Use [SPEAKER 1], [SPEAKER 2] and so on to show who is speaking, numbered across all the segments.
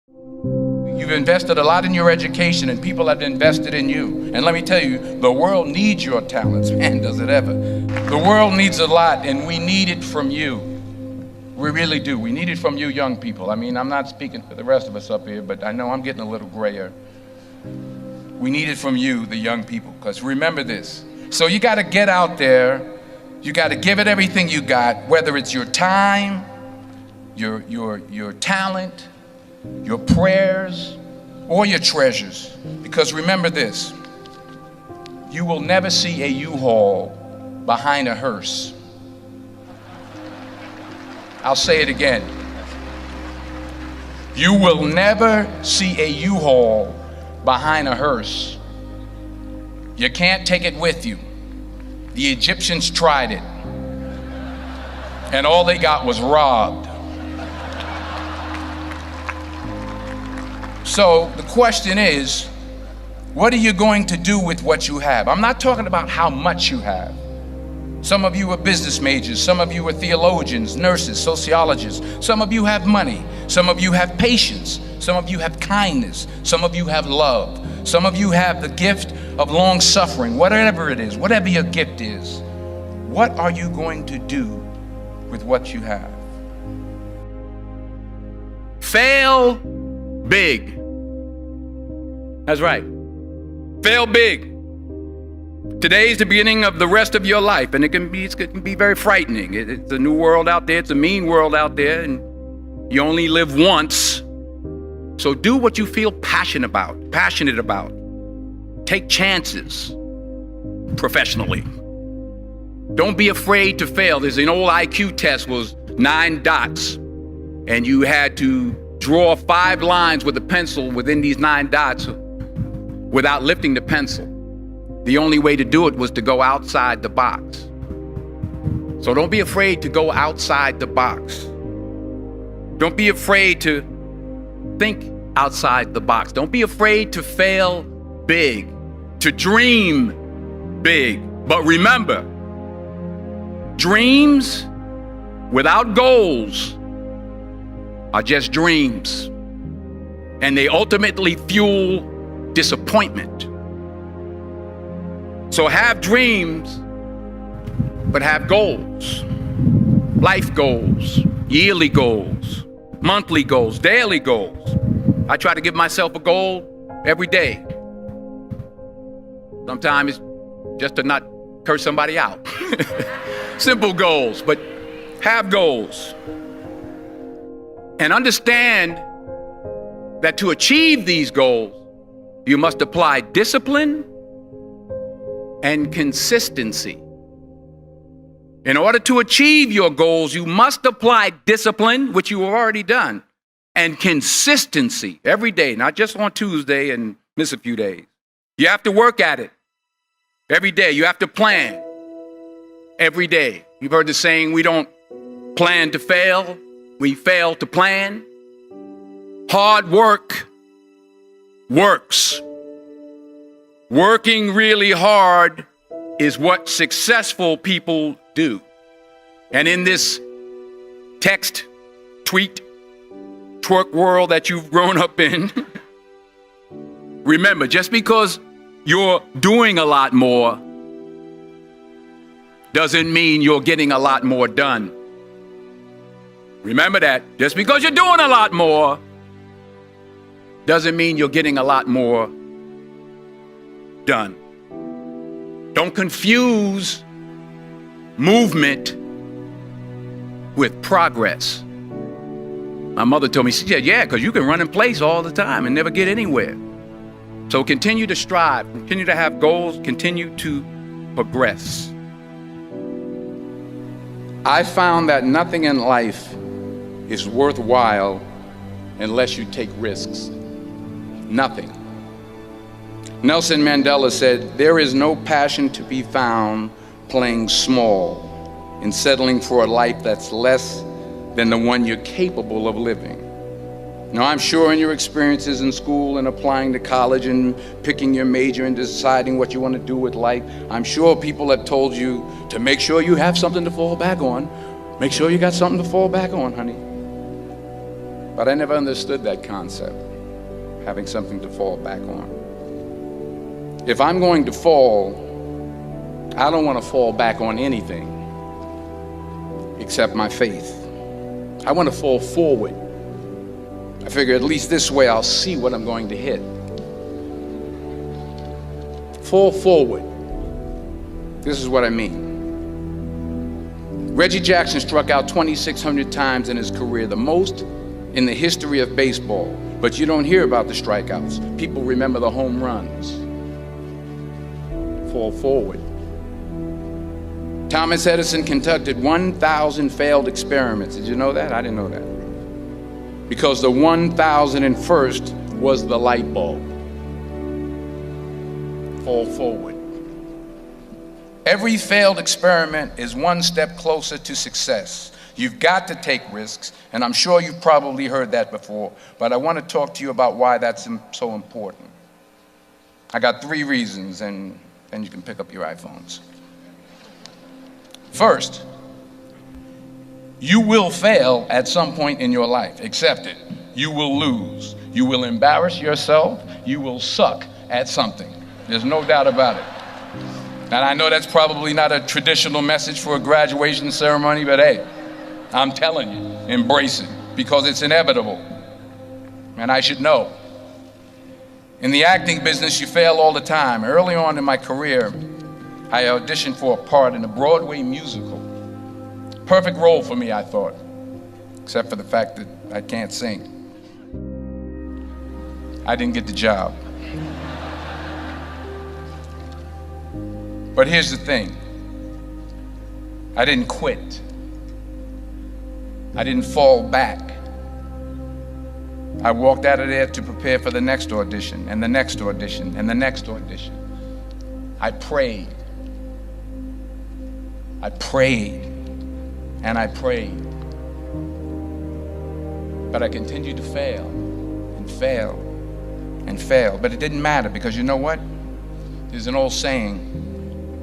[SPEAKER 1] You've invested a lot in your education, and people have invested in you. And let me tell you, the world needs your talents. Man, does it ever. The world needs a lot, and we need it from you. We really do. We need it from you young people. I mean, I'm not speaking for the rest of us up here, but I know I'm getting a little grayer. We need it from you, the young people, because remember this. So you got to get out there. You got to give it everything you got, whether it's your time, your talent, your prayers, or your treasures. Because remember this, you will never see a U-Haul behind a hearse. I'll say it again. You will never see a U-Haul behind a hearse. You can't take it with you. The Egyptians tried it, and all they got was robbed. So the question is, what are you going to do with what you have? I'm not talking about how much you have. Some of you are business majors, some of you are theologians, nurses, sociologists. Some of you have money, some of you have patience, some of you have kindness, some of you have love, some of you have the gift of long suffering. Whatever it is, whatever your gift is, what are you going to do with what you have?
[SPEAKER 2] Fail big. That's right. Fail big. Today's the beginning of the rest of your life, and it can be very frightening. It's a new world out there. It's a mean world out there, and you only live once. So do what you feel passionate about. Take chances professionally. Don't be afraid to fail. There's an old IQ test, was 9 dots, and you had to draw 5 lines with a pencil within these 9 dots without lifting the pencil. The only way to do it was to go outside the box. So don't be afraid to go outside the box. Don't be afraid to think outside the box. Don't be afraid to fail big, to dream big. But remember, dreams without goals are just dreams, and they ultimately fuel disappointment. So have dreams, but have goals. Life goals, yearly goals, monthly goals, daily goals. I try to give myself a goal every day. Sometimes it's just to not curse somebody out. Simple goals, but have goals. And understand that to achieve these goals, you must apply discipline and consistency. In order to achieve your goals, you must apply discipline, which you have already done, and consistency every day, not just on Tuesday and miss a few days. You have to work at it every day. You have to plan every day. You've heard the saying, we don't plan to fail, we fail to plan. Hard work works. Working really hard is what successful people do. And in this text, tweet, twerk world that you've grown up in, remember, just because you're doing a lot more doesn't mean you're getting a lot more done. Remember that. Just because you're doing a lot more doesn't mean you're getting a lot more done. Don't confuse movement with progress. My mother told me, she said, yeah, because you can run in place all the time and never get anywhere. So continue to strive, continue to have goals, continue to progress. I found that nothing in life is worthwhile unless you take risks. Nothing. Nelson Mandela said, there is no passion to be found playing small and settling for a life that's less than the one you're capable of living. Now, I'm sure in your experiences in school and applying to college and picking your major and deciding what you want to do with life, I'm sure people have told you to make sure you have something to fall back on. Make sure you got something to fall back on, honey.
[SPEAKER 1] But I never understood that concept, having something to fall back on. If I'm going to fall, I don't want to fall back on anything except my faith. I want to fall forward. I figure at least this way I'll see what I'm going to hit. Fall forward. This is what I mean. Reggie Jackson struck out 2,600 times in his career, the most in the history of baseball. But you don't hear about the strikeouts. People remember the home runs. Fall forward. Thomas Edison conducted 1,000 failed experiments. Did you know that? I didn't know that. Because the 1,001st was the light bulb. Fall forward. Every failed experiment is one step closer to success. You've got to take risks, and I'm sure you've probably heard that before, but I want to talk to you about why that's so important. I got 3 reasons, and then you can pick up your iPhones. First, you will fail at some point in your life. Accept it. You will lose. You will embarrass yourself. You will suck at something. There's no doubt about it. And I know that's probably not a traditional message for a graduation ceremony, but hey, I'm telling you, embrace it, because it's inevitable. And I should know. In the acting business, you fail all the time. Early on in my career, I auditioned for a part in a Broadway musical. Perfect role for me, I thought, except for the fact that I can't sing. I didn't get the job. But here's the thing. I didn't quit. I didn't fall back. I walked out of there to prepare for the next audition, and the next audition, and the next audition. I prayed. I prayed, and I prayed. But I continued to fail, and fail, and fail. But it didn't matter, because you know what? There's an old saying,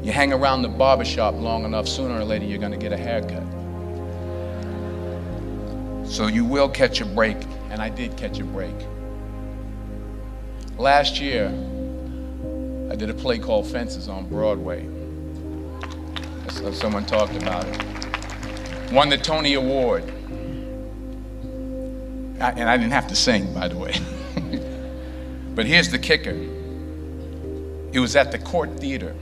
[SPEAKER 1] you hang around the barbershop long enough, sooner or later you're going to get a haircut. So you will catch a break, and I did catch a break. Last year, I did a play called Fences on Broadway. So someone talked about it. Won the Tony Award. And I didn't have to sing, by the way. But here's the kicker. It was at the Court Theater.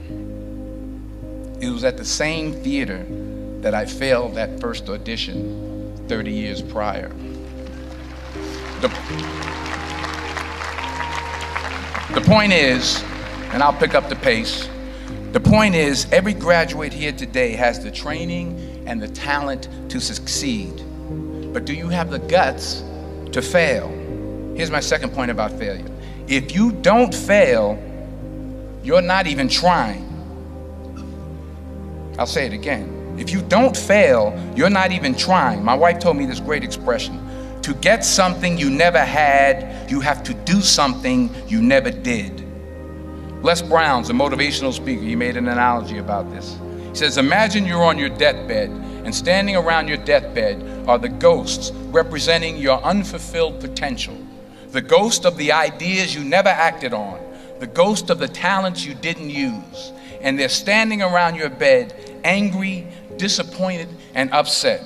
[SPEAKER 1] It was at the same theater that I failed that first audition 30 years prior. The point is, and I'll pick up the pace, the point is every graduate here today has the training and the talent to succeed. But do you have the guts to fail? Here's my second point about failure. If you don't fail, you're not even trying. I'll say it again. If you don't fail, you're not even trying. My wife told me this great expression. To get something you never had, you have to do something you never did. Les Brown's a motivational speaker. He made an analogy about this. He says, imagine you're on your deathbed, and standing around your deathbed are the ghosts representing your unfulfilled potential. The ghost of the ideas you never acted on. The ghost of the talents you didn't use. And they're standing around your bed, angry, disappointed, and upset.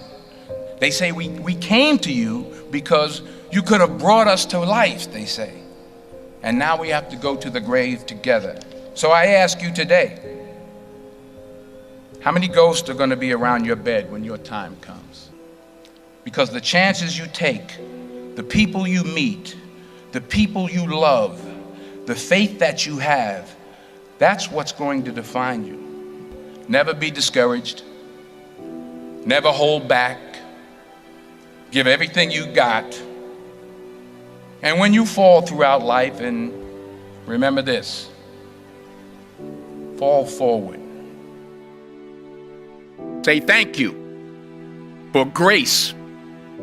[SPEAKER 1] They say, we came to you because you could have brought us to life, they say. And now we have to go to the grave together. So I ask you today, how many ghosts are going to be around your bed when your time comes? Because the chances you take, the people you meet, the people you love, the faith that you have, that's what's going to define you. Never be discouraged. Never hold back. Give everything you got. And when you fall throughout life, and remember this, fall forward.
[SPEAKER 2] Say thank you for grace.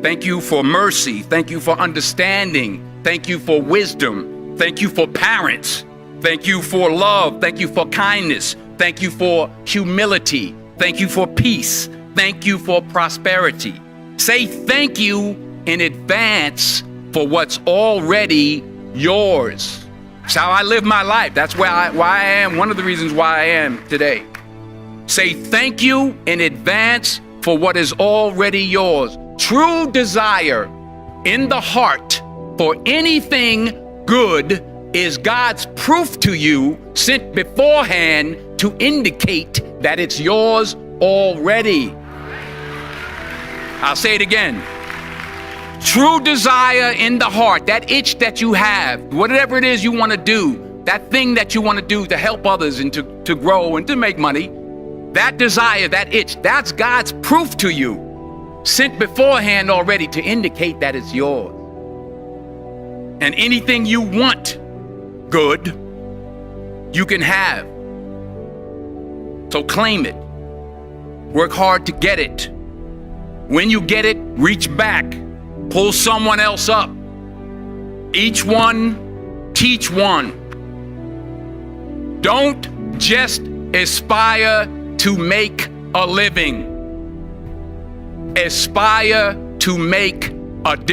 [SPEAKER 2] Thank you for mercy. Thank you for understanding. Thank you for wisdom. Thank you for parents. Thank you for love. Thank you for kindness. Thank you for humility. Thank you for peace. Thank you for prosperity. Say thank you in advance for what's already yours. It's how I live my life. That's why I am, one of the reasons why I am today. Say thank you in advance for what is already yours. True desire in the heart for anything good is God's proof to you, sent beforehand to indicate that it's yours already. I'll say it again. True desire in the heart, that itch that you have, whatever it is you want to do, that thing that you want to do to help others and to grow and to make money, that desire, that itch, that's God's proof to you, sent beforehand already to indicate that it's yours. And anything you want good, you can have. So claim it. Work hard to get it. When you get it, reach back. Pull someone else up. Each one, teach one. Don't just aspire to make a living. Aspire to make a difference.